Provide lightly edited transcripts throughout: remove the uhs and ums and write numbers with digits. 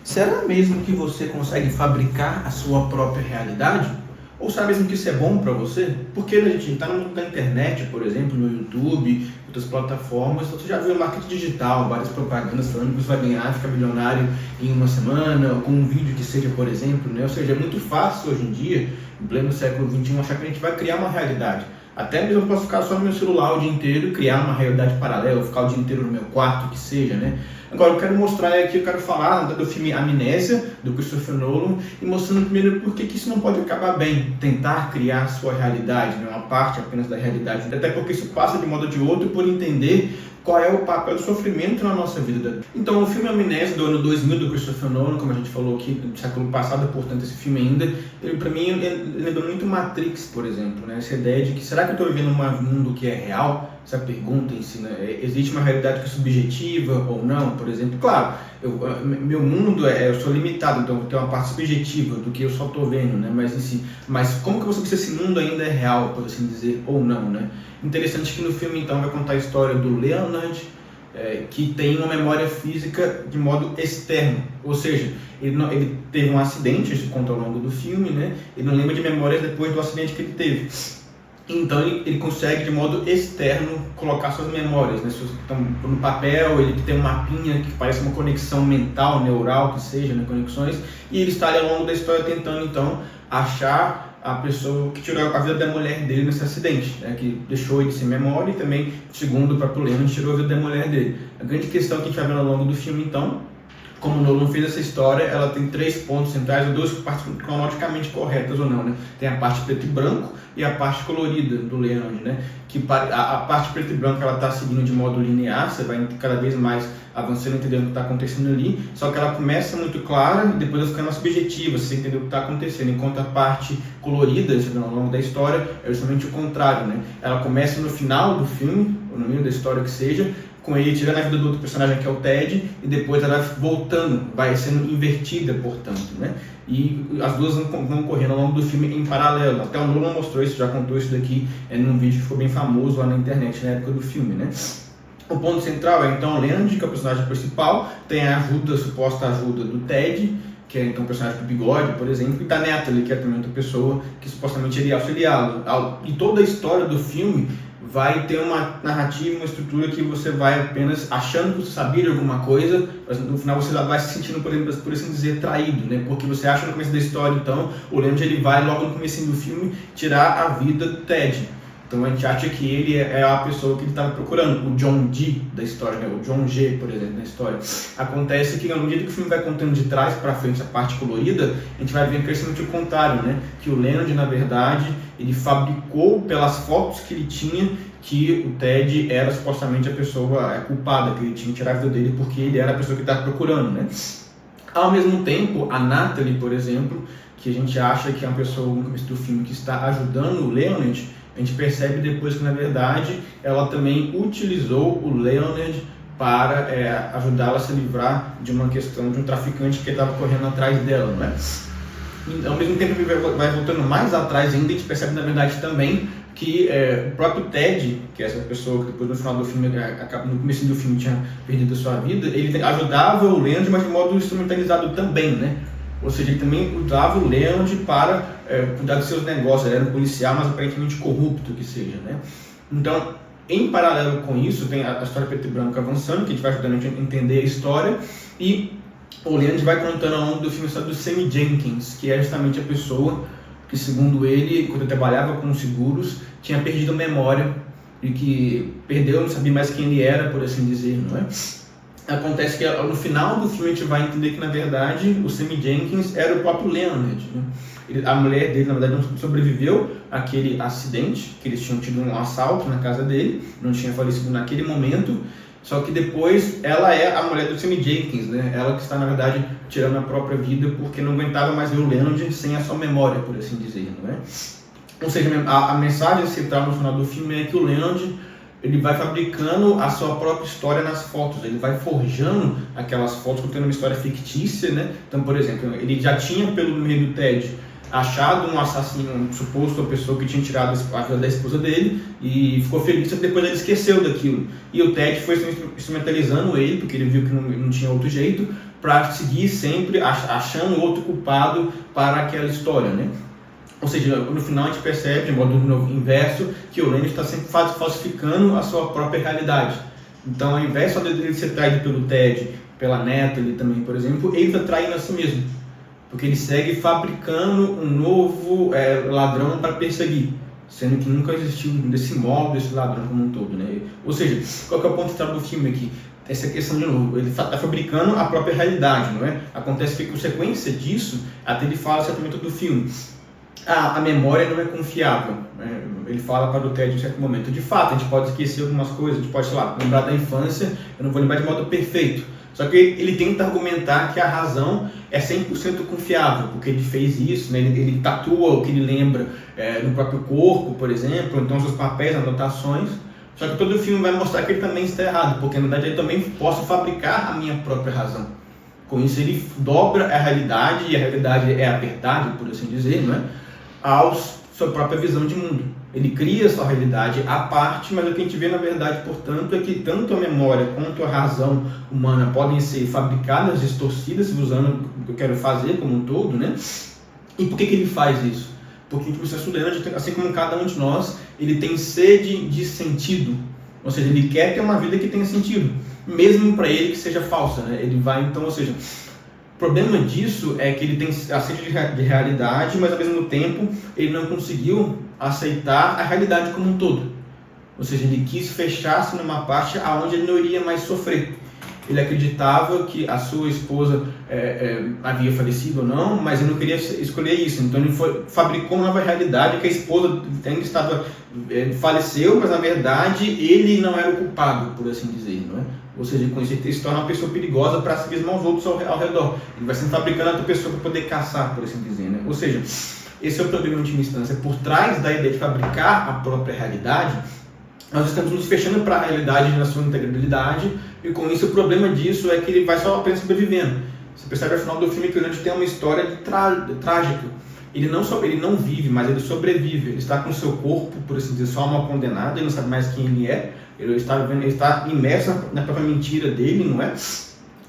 Será mesmo que você consegue fabricar a sua própria realidade? Ou será mesmo que isso é bom para você? Porque a gente está no mundo da internet, por exemplo, no YouTube, outras plataformas, você já viu marketing digital, várias propagandas falando que você vai ganhar, ficar milionário em uma semana, ou com um vídeo que seja, por exemplo, né? Ou seja, é muito fácil hoje em dia, em pleno século XXI, achar que a gente vai criar uma realidade. Até mesmo eu posso ficar só no meu celular o dia inteiro e criar uma realidade paralela, ficar o dia inteiro no meu quarto, que seja, né? Agora, eu quero mostrar aqui, eu quero falar do filme Amnésia, do Christopher Nolan, e mostrando primeiro por que isso não pode acabar bem, tentar criar a sua realidade, não é uma parte apenas da realidade, até porque isso passa de modo ou de outro por entender qual é o papel do sofrimento na nossa vida. Então, o filme Amnésia, do ano 2000, do Christopher Nolan, como a gente falou aqui, do século passado, portanto, esse filme ainda, ele, para mim, ele lembra muito Matrix, por exemplo, né? Essa ideia de que, será que eu estou vivendo um mundo que é real? Essa pergunta em si, né? Existe uma realidade que é subjetiva ou não, por exemplo? Claro, meu mundo, eu sou limitado, então tem uma parte subjetiva do que eu só estou vendo, né? Mas como que você sabe se esse mundo ainda é real, por assim dizer, ou não, né? Interessante que no filme, então, vai contar a história do Leonard, que tem uma memória física de modo externo, ou seja, ele teve um acidente, isso conta ao longo do filme, né? Ele não lembra de memórias depois do acidente que ele teve. Então ele consegue de modo externo colocar suas memórias, né? Então, no papel, ele tem um mapinha que parece uma conexão mental, neural, que seja, né? Conexões, e ele está ali ao longo da história tentando então achar a pessoa que tirou a vida da mulher dele nesse acidente, né? Que deixou ele sem memória e também, segundo o próprio Leonard, tirou a vida da mulher dele. A grande questão que a gente vai ver ao longo do filme então, como o Nolan fez essa história, ela tem 3 pontos centrais, 2 partes cronologicamente corretas ou não, né? Tem a parte preto e branco e a parte colorida do Leonard, né? Que a parte preto e branco ela está seguindo de modo linear, você vai cada vez mais avançando, entendendo o que está acontecendo ali, só que ela começa muito clara e depois ela fica mais subjetiva, você entender o que está acontecendo, enquanto a parte colorida, ao longo da história, é justamente o contrário, né? Ela começa no final do filme, ou no meio da história que seja, com ele tirando a vida do outro personagem que é o Ted, e depois ela voltando, vai sendo invertida, portanto, né? E as duas vão correndo ao longo do filme em paralelo. Até o Nolan mostrou isso, já contou isso daqui num vídeo que ficou bem famoso lá na internet na época do filme, né? O ponto central é então o Leonard, que é o personagem principal, tem a suposta ajuda do Ted, que é então o personagem do bigode, por exemplo, e da Natalie, que é também outra pessoa que supostamente iria auxiliá-lo. E toda a história do filme vai ter uma narrativa, uma estrutura que você vai apenas achando que você sabia de alguma coisa, mas no final você vai se sentindo, por assim dizer, traído, né? Porque você acha no começo da história, então, o Leonard ele vai logo no começo do filme tirar a vida do Ted. Então a gente acha que ele é a pessoa que ele estava procurando, o John G da história, né? O John G, por exemplo, na história. Acontece que, na medida que o filme vai contando de trás para frente a parte colorida, a gente vai ver crescimento o contrário, né? Que o Leonard, na verdade, ele fabricou pelas fotos que ele tinha que o Ted era supostamente a pessoa culpada, que ele tinha que tirar a vida dele porque ele era a pessoa que estava procurando, né? Ao mesmo tempo, a Natalie, por exemplo, que a gente acha que é uma pessoa no começo do filme que está ajudando o Leonard, a gente percebe depois que, na verdade, ela também utilizou o Leonard para ajudá-la a se livrar de uma questão de um traficante que estava correndo atrás dela, né? E, ao mesmo tempo, vai voltando mais atrás ainda, a gente percebe, na verdade, também que o próprio Ted, que é essa pessoa que depois no final do filme, no começo do filme tinha perdido a sua vida, ele ajudava o Leonard, mas de modo instrumentalizado também, né? Ou seja, ele também usava o Leonard para cuidar dos seus negócios. Ele era um policial, mas aparentemente corrupto, que seja, né? Então, em paralelo com isso, tem a história preto e branco avançando, que a gente vai ajudando a gente a entender a história, e o Leonard vai contando ao longo do filme a história do Sammy Jenkins, que é justamente a pessoa que, segundo ele, quando ele trabalhava com seguros, tinha perdido a memória e que perdeu, não sabia mais quem ele era, por assim dizer, não é? Acontece que no final do filme a gente vai entender que, na verdade, o Sammy Jenkins era o próprio Leonard, né? A mulher dele, na verdade, não sobreviveu àquele acidente, que eles tinham tido um assalto na casa dele, não tinha falecido naquele momento, só que depois ela é a mulher do Sammy Jenkins, né? Ela que está, na verdade, tirando a própria vida porque não aguentava mais ver o Leonard sem a sua memória, por assim dizer, não é? Ou seja, a mensagem central no final do filme é que o Leonard ele vai fabricando a sua própria história nas fotos, ele vai forjando aquelas fotos contando uma história fictícia, né? Então, por exemplo, ele já tinha pelo meio do Ted achado um assassino, um suposto pessoa que tinha tirado a vida da esposa dele, e ficou feliz, depois ele esqueceu daquilo. E o Ted foi instrumentalizando ele, porque ele viu que não tinha outro jeito, para seguir sempre achando outro culpado para aquela história, né? Ou seja, no final a gente percebe, de modo inverso, que o Leonard está sempre falsificando a sua própria realidade. Então, ao invés só dele ser traído pelo Ted, pela Natalie também, por exemplo, ele está traindo a si mesmo. Porque ele segue fabricando um novo ladrão para perseguir, sendo que nunca existiu desse modo esse ladrão como um todo, né? Ou seja, qual que é o ponto central do filme aqui? Essa questão de novo, ele está fabricando a própria realidade, não é? Acontece que, consequência disso, até ele fala certamente do filme, a memória não é confiável, né? Ele fala para o Ted em certo momento, de fato, a gente pode esquecer algumas coisas, a gente pode, sei lá, lembrar da infância, eu não vou lembrar de modo perfeito. Só que ele tenta argumentar que a razão é 100% confiável, porque ele fez isso, né? Ele tatua o que ele lembra no próprio corpo, por exemplo, então seus papéis, anotações. Só que todo o filme vai mostrar que ele também está errado, porque na verdade eu também posso fabricar a minha própria razão. Com isso ele dobra a realidade, e a realidade é a verdade, por assim dizer, não é? Sua própria visão de mundo. Ele cria sua realidade à parte, mas o que a gente vê na verdade, portanto, é que tanto a memória quanto a razão humana podem ser fabricadas, distorcidas, usando o que eu quero fazer como um todo, né? E por que ele faz isso? Porque o processo Leonard, assim como cada um de nós, ele tem sede de sentido. Ou seja, ele quer ter uma vida que tenha sentido, mesmo para ele que seja falsa, né? Ele vai, então, ou seja, o problema disso é que ele tem a sede de realidade, mas ao mesmo tempo ele não conseguiu aceitar a realidade como um todo. Ou seja, ele quis fechar-se numa parte onde ele não iria mais sofrer. Ele acreditava que a sua esposa havia falecido ou não, mas ele não queria escolher isso. Então ele fabricou uma nova realidade, que a esposa ainda faleceu, mas na verdade ele não era o culpado, por assim dizer, não é? Ou seja, com isso ele se torna uma pessoa perigosa para si mesmo aos outros ao redor. Ele vai sempre fabricando outra pessoa para poder caçar, por assim dizer, né? Ou seja, esse é o problema em última instância. Por trás da ideia de fabricar a própria realidade, nós estamos nos fechando para a realidade na sua integralidade, e com isso o problema disso é que ele vai só apenas sobrevivendo. Você percebe ao final do filme que o Leonard tem uma história trágica. Ele não vive, mas ele sobrevive. Ele está com o seu corpo, por assim dizer, só alma condenada, ele não sabe mais quem ele é. Ele está imerso na própria mentira dele, não é?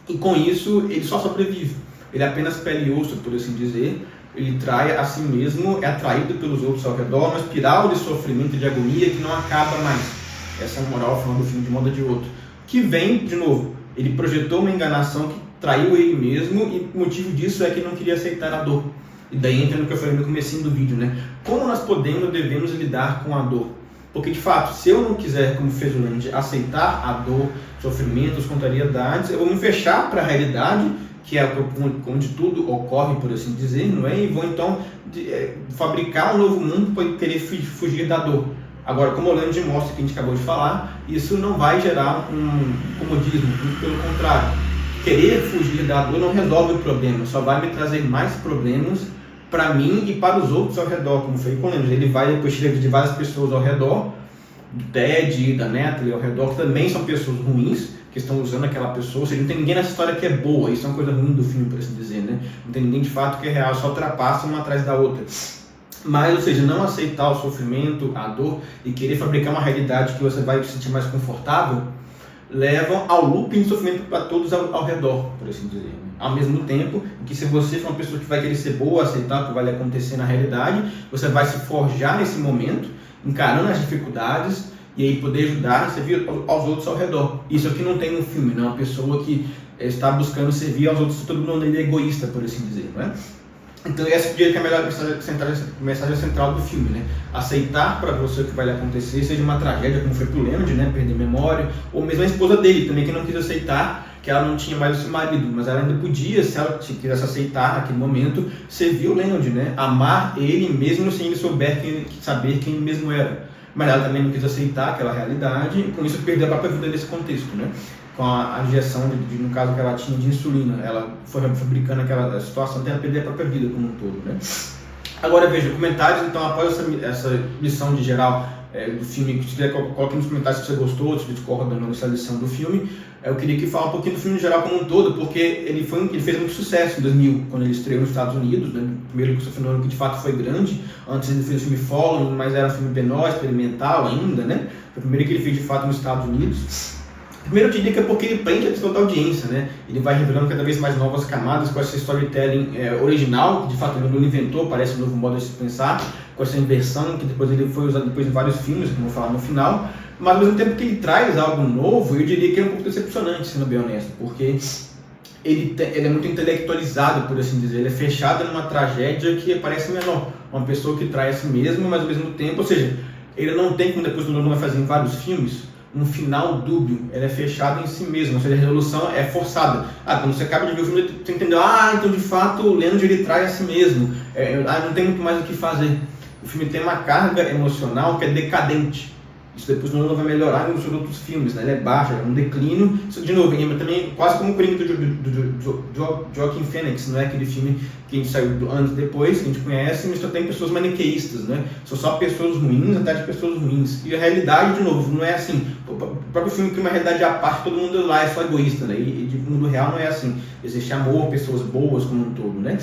E com isso ele só sobrevive. Ele é apenas pele e osso, por assim dizer. Ele trai a si mesmo, é atraído pelos outros ao redor, uma espiral de sofrimento e de agonia que não acaba mais. Essa é a moral ao final do filme, de modo ou de outro. Que vem, de novo, ele projetou uma enganação que traiu ele mesmo, e o motivo disso é que não queria aceitar a dor. E daí entra no que eu falei no comecinho do vídeo, né? Como nós devemos lidar com a dor? Porque, de fato, se eu não quiser, como fez o Leonard, aceitar a dor, sofrimentos, contrariedades, eu vou me fechar para a realidade, que é onde tudo ocorre, por assim dizer, não é? E vou então fabricar um novo mundo para querer fugir da dor. Agora, como o Leonard mostra, que a gente acabou de falar, isso não vai gerar um comodismo, muito pelo contrário. Querer fugir da dor não resolve o problema, só vai me trazer mais problemas para mim e para os outros ao redor, como foi com o Leonard. Ele vai depois tirar de várias pessoas ao redor, do Ted, da Natalie ao redor, que também são pessoas ruins, que estão usando aquela pessoa. Ou seja, não tem ninguém nessa história que é boa, isso é uma coisa ruim do filme, por assim dizer, né? Não tem ninguém de fato que é real, só ultrapassa uma atrás da outra. Mas, ou seja, não aceitar o sofrimento, a dor, e querer fabricar uma realidade que você vai se sentir mais confortável, levam ao looping de sofrimento para todos ao redor, por assim dizer. Ao mesmo tempo que, se você for uma pessoa que vai querer ser boa, aceitar o que vai lhe acontecer na realidade, você vai se forjar nesse momento, encarando as dificuldades, e aí poder ajudar a servir aos outros ao redor. Isso aqui não tem no filme, não é uma pessoa que está buscando servir aos outros, todo mundo é egoísta, por assim dizer, não é? Então essa é a melhor mensagem central do filme, né? Aceitar para você o que vai lhe acontecer, seja uma tragédia, como foi pro Leonard, né? Perder memória, ou mesmo a esposa dele também, que não quis aceitar que ela não tinha mais o seu marido, mas ela ainda podia, se ela quisesse aceitar naquele momento, servir o Leonard, né? Amar ele mesmo sem ele saber quem ele mesmo era. Mas ela também não quis aceitar aquela realidade, e com isso perdeu a própria vida nesse contexto, né? Com a injeção, no caso que ela tinha de insulina, ela foi fabricando aquela situação até ela perder a própria vida como um todo, né? Agora veja, comentários, então após essa lição de geral do filme, que se quiser coloque nos comentários se você gostou, se discorda dessa lição do filme. Eu queria que fale um pouquinho do filme em geral como um todo, porque ele fez muito sucesso em 2000, quando ele estreou nos Estados Unidos, né? Primeiro Christopher Nolan, que de fato foi grande. Antes ele fez o filme Fallen, mas era um filme menor, experimental ainda, né? Foi o primeiro que ele fez de fato nos Estados Unidos. Primeiro eu diria que é porque ele prende a atenção da audiência, né? Ele vai revelando cada vez mais novas camadas com essa storytelling original, que de fato ele inventou, parece um novo modo de se pensar, com essa inversão que depois ele foi usado depois em vários filmes, como eu vou falar no final. Mas ao mesmo tempo que ele traz algo novo, eu diria que é um pouco decepcionante, sendo bem honesto, porque ele é muito intelectualizado, por assim dizer. Ele é fechado numa tragédia que parece menor. Uma pessoa que trai a si mesma, mas ao mesmo tempo, ou seja, ele não tem, como depois o Nolan vai fazer em vários filmes, um final dúbio. Ele é fechado em si mesmo, ou seja, a resolução é forçada. Quando você acaba de ver o filme, você entendeu, então de fato o Leonard ele trai a si mesmo. Não tem muito mais o que fazer. O filme tem uma carga emocional que é decadente. Isso depois não vai melhorar nos outros filmes, né? Ele é baixo, é um declínio. Isso, de novo, lembra também quase como o Coringa do Joaquin Phoenix, não é aquele filme que a gente saiu anos depois, que a gente conhece, mas só tem pessoas maniqueístas, né? São só pessoas ruins atrás de pessoas ruins. E a realidade, de novo, não é assim. O próprio filme tem uma realidade à parte, todo mundo lá é só egoísta, né? E de mundo real não é assim. Existe amor, pessoas boas como um todo, né?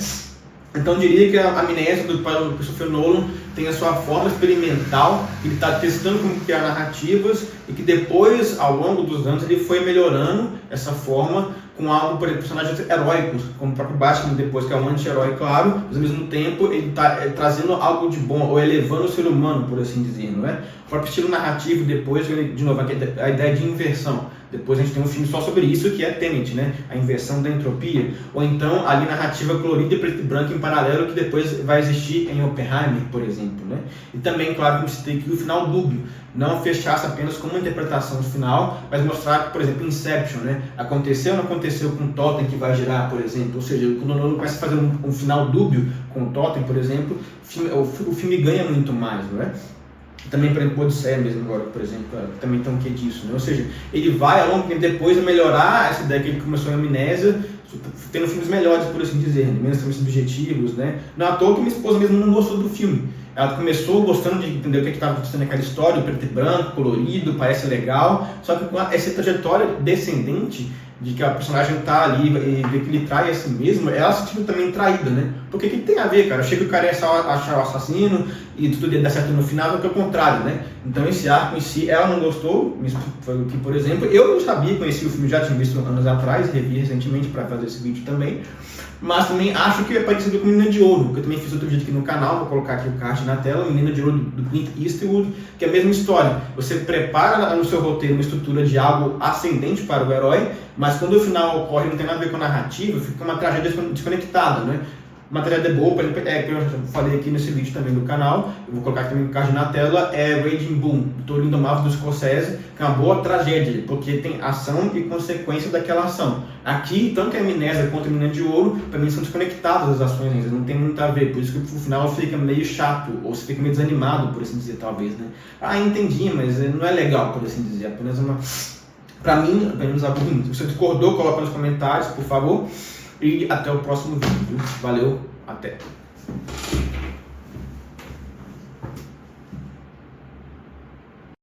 Então eu diria que a Amnésia do Christopher Nolan tem a sua forma experimental, ele está testando como criar narrativas e que depois, ao longo dos anos, ele foi melhorando essa forma com algo, por exemplo, personagens heróicos, como o próprio Batman depois, que é um anti-herói, claro, mas ao mesmo tempo ele está trazendo algo de bom, ou elevando o ser humano, por assim dizer, não é? O próprio estilo narrativo depois, de novo, a ideia de inversão. Depois a gente tem um filme só sobre isso, que é Tenet, né? A inversão da entropia. Ou então, ali, narrativa colorida e preto e branco em paralelo, que depois vai existir em Oppenheimer, por exemplo, né? E também, claro, que você tem que o final dúbio. Não fechasse apenas com uma interpretação final, mas mostrar que, por exemplo, Inception, né? Aconteceu ou não aconteceu com o Totem que vai girar, por exemplo? Ou seja, quando o Nolan começa a fazer um final dúbio com o Totem, por exemplo, o filme ganha muito mais, não é? Também, por exemplo, Odisseia mesmo agora, por exemplo, também tem um quê disso, né? Ou seja, ele vai ao longo tempo depois a melhorar essa ideia que ele começou em Amnésia, tendo filmes melhores, por assim dizer, menos também subjetivos, né? Não é à toa que minha esposa mesmo não gostou do filme. Ela começou gostando de entender o que estava acontecendo naquela história, preto e branco, colorido, parece legal, só que com essa trajetória descendente de que a personagem tá ali e vê que ele trai a si mesmo, ela se sentindo também traída, né? Porque o que tem a ver, cara? Achei que o cara ia achar o assassino e tudo ia dar certo no final, só que é o contrário, né? Então esse arco em si, ela não gostou, foi o que, por exemplo, eu não sabia, conheci o filme, já tinha visto anos atrás, revi recentemente para fazer esse vídeo também, mas também acho que é parecido com Menina de Ouro, que eu também fiz outro vídeo aqui no canal, vou colocar aqui o card na tela, Menina de Ouro do Clint Eastwood, que é a mesma história. Você prepara no seu roteiro uma estrutura de algo ascendente para o herói, mas quando o final ocorre não tem nada a ver com a narrativa, fica uma tragédia desconectada, né? Uma tragédia boa, por exemplo, que eu falei aqui nesse vídeo também do canal, eu vou colocar aqui também o card na tela, é Raging Bull, do Toro Indomável do Scorsese, que é uma boa tragédia, porque tem ação e consequência daquela ação. Aqui, tanto a Amnésia quanto a Menina de Ouro, para mim são desconectadas as ações, eles não tem muito a ver, por isso que no final fica meio chato, ou você fica meio desanimado, por assim dizer, talvez, né? Entendi, mas não é legal, por assim dizer, apenas uma... Pra mim, apenas algo ruim. Se você discordou, coloca nos comentários, por favor. E até o próximo vídeo. Valeu, até.